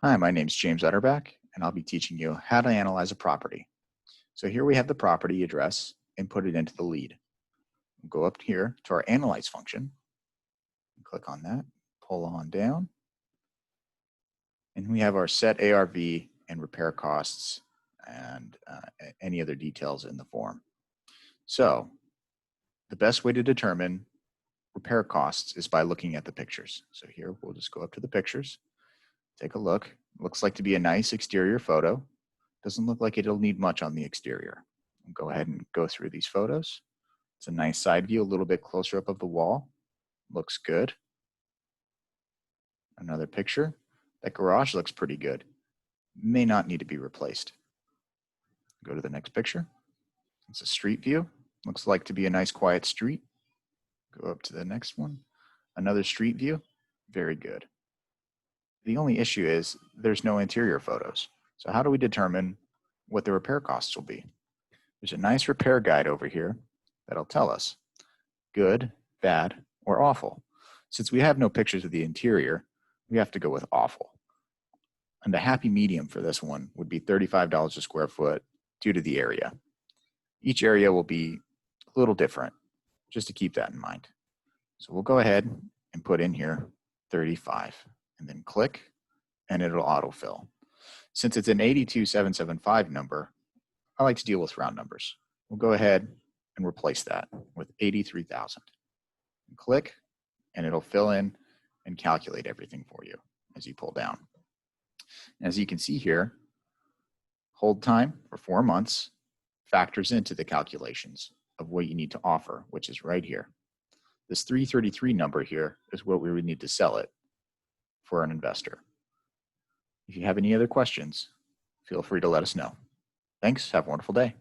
Hi, my name's James Utterback, and I'll be teaching you how to analyze a property. So here we have the property address and put it into the lead. Go up here to our Analyze function, click on that, pull on down, and we have our set ARV and repair costs and any other details in the form. So the best way to determine repair costs is by looking at the pictures. So here we'll just go up to the pictures, take a look. Looks like to be a nice exterior photo. Doesn't look like it'll need much on the exterior. I'll go ahead and go through these photos. It's a nice side view, a little bit closer up of the wall. Looks good. Another picture. That garage looks pretty good. May not need to be replaced. Go to the next picture. It's a street view. Looks like to be a nice quiet street. Go up to the next one. Another street view. Very good. The only issue is there's no interior photos. So how do we determine what the repair costs will be? There's a nice repair guide over here that'll tell us good, bad, or awful. Since we have no pictures of the interior, we have to go with awful. And the happy medium for this one would be $35 a square foot due to the area. Each area will be a little different, just to keep that in mind. So we'll go ahead and put in here 35 and then click and it'll autofill. Since it's an 82775 number, I like to deal with round numbers. We'll go ahead and replace that with 83,000. Click and it'll fill in and calculate everything for you as you pull down. As you can see here, hold time for 4 months factors into the calculations of what you need to offer, which is right here. This 333 number here is what we would need to sell it for an investor. If you have any other questions, feel free to let us know. Thanks. Have a wonderful day.